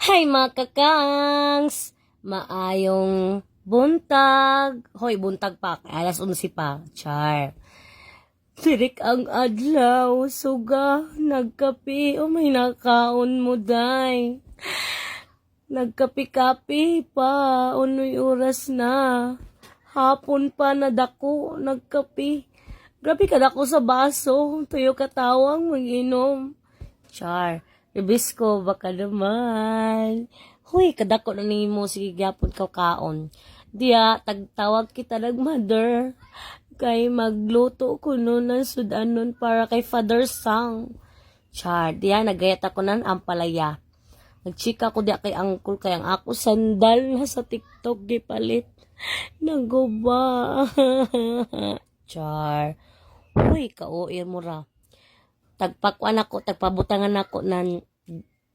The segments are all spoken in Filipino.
Hay mga kakangs! Maayong buntag. Hoy, buntag pa. Alas 11 pa. Char. Tirik ang adlaw. Suga. Nagkapi. O may nakaon mo, day. Nagkapi-kapi pa. Unoy oras na. Hapon pa nadako. Nagkapi. Grabe ka dako sa baso. Tuyo katawang mag-inom. Char. Ibis ko, baka naman. Huy, kadako na ni mo, sige gyapon ka kaon. Diya, tagtawag kita nag-mother. Kay magluto ko nun ng sudanon para kay Father Sang. Char, diya, nagayat ako ng ampalaya. Nagchika ko diya kay uncle, kay ang ako sandal na sa TikTok gipalit. Naguba. Char. Huy, kauir mo ra. Tagpakuan ako, tagpabutangan ako ng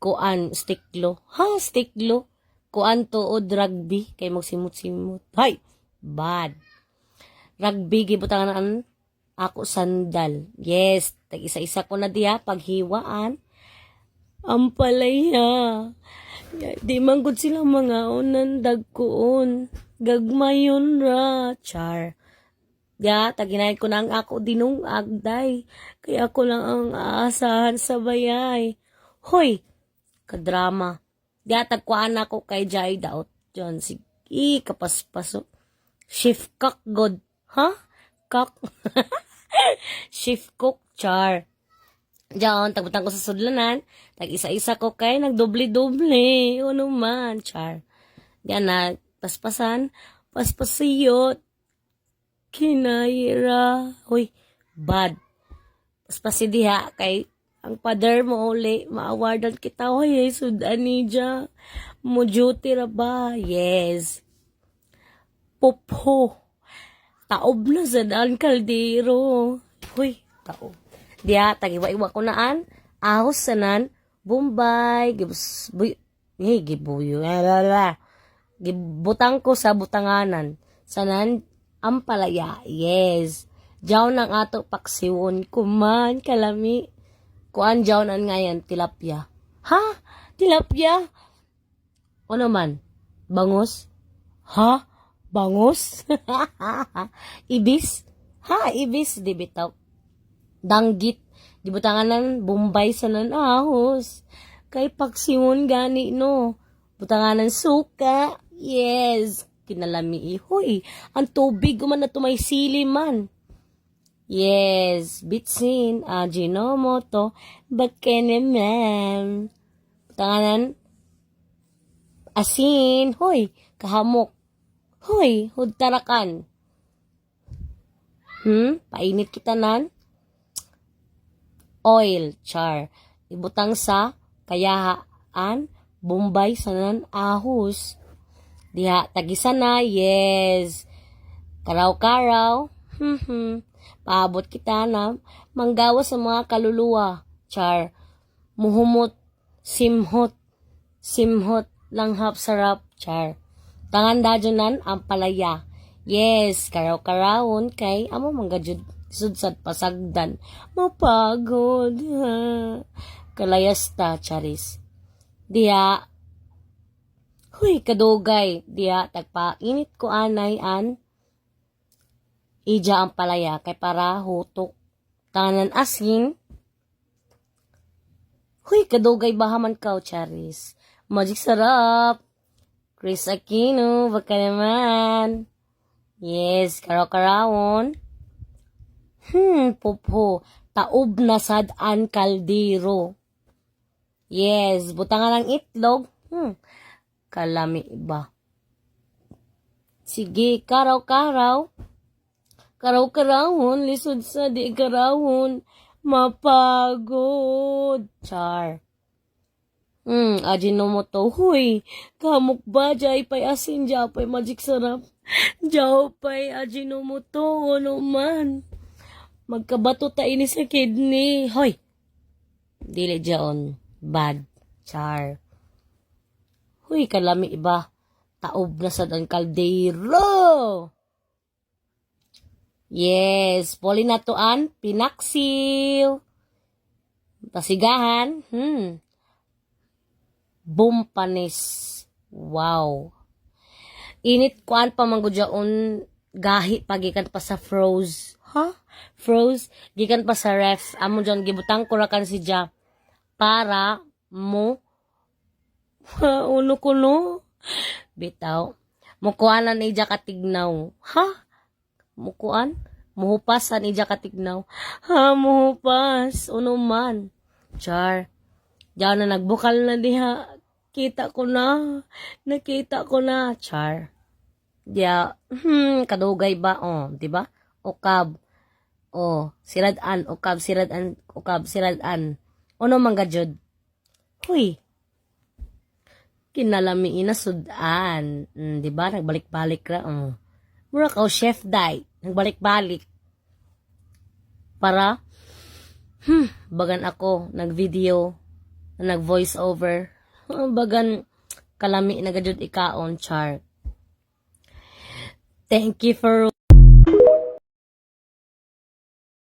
kuan, stiklo. Ha, stiklo? Kuan to o rugby, kay magsimot-simot. Hay, bad. Rugby, gibutangan ako sandal. Yes, tag isa-isa ko na diya, paghiwaan. Ampalaya. Di man gud sila mga unan dagkuon. Gagmayon ra, char. Ya, taginay ko na ang ako dinong agday. Kaya ako lang ang aasahan sa bayay. Hoy, kadrama. Ya, tagkuan ako kay Jai daot. Diyan, sige, kapaspaso. Shift cook god. Ha? Cook? Shift cook, char. Diyan, tagbutang ko sa sudlanan. Tag-isa-isa ko kay nagdoble-doble. Ano man, char. Diyan na, paspasan. Paspasiyot. Kinayira. Hoy, bad. Paspasi diha kay ang father mo uli, ma-awardan kita. Hoy, sudan ni dya. Mo duty ra ba? Yes. Popho. Taob na sa daan kaldero. Hoy, taob. Diha, tagiwa-iwa ko naan. Ahos sanan. Bombay. Gibuyo. Gibutang ko sa butanganan. Sanan, ampalaya. Yes. Jaw ng ato paksiwon. Kuman, kalami. Kuan jaw nan ngayon, tilapia. Ha? Tilapia? O naman? Bangus? Ha? Bangus? Ibis? Ha? Ibis? Di bitaw. Danggit. Di butanganan, Bombay sa nanahos. Kay paksiwon gani, no? Butanganan suka. Yes. Kinalami. Hoy, ang tubig man na tumay sili man. Yes, bitsin, Ajinomoto, bakeneman. Tanganan, asin, hoy, kahamok. Hoy, hudtarakan. Painit kita nan. Oil, char. Ibutang sa kayahaan, Bombay sa nan ahos. Diha, tagisa na, yes. Karaw-karaw, paabot kita na, manggawa sa mga kaluluwa, char. Muhumot, simhot, langhap sarap, char. Tangan dajonan, ang palaya. Yes, karaw-karawon, kay, amo manggajud, sudsad pasagdan. Mapagod, ha. Kalayasta, charis. Diha, huy, kadugay. Diya, tagpainit ko anay an. Ija ang palaya kay para hutok. Tanan asin. Huy, kadugay bahaman ka, charis. Magic sarap. Chris Aquino, baka naman. Yes, karaw-karawon. Popho. Taob na sadan kaldero. Yes, butangan ng itlog. Kalami iba. Sige, karaw-karaw. Karaw-karawon, lisod sa di karawon. Mapagod. Char. Ajinomoto. Huy, kamuk ba? Jay pa'y asin, jay pa'y magic sarap. Jay pa'y ajinomoto. Ano man. Magkabato ta ini sa kidney. Hoy. Dili jaon. Bad. Char. Huy, kalami iba. Taob na sa dan kaldero. Yes, polinatuan, pinaksiw. Pasigahan, Boom panis. Wow. Init kuan pa man gud yaon gahi pagikan pa sa froze. Ha? Froze gikan pa sa ref. Amo dyan gibutang ko ra kan si Ja para mo uno ko no. Bitaw. Mukuanan ni Ja katignaw. Ha? Mukuan? Muhupas ni Ja katignaw. Ha, muhupas. Uno man. Char. Diyan na nagbukal na diha. Kita ko na. Nakita ko na. Char. Diya, kadugay ba? Oh, di ba? Ukab. Oh, siradan. Ukab, siradan. Ukab, siradan. Ano man gajud? Huy. Kinalami ina sudan. Di ba? Nagbalik-balik ra. Oh. Mura ka, chef dai. Nagbalik-balik. Para, bagan ako, nag-video, nag-voice over. Bagan, kalami na gajud ikaon, char. Thank you for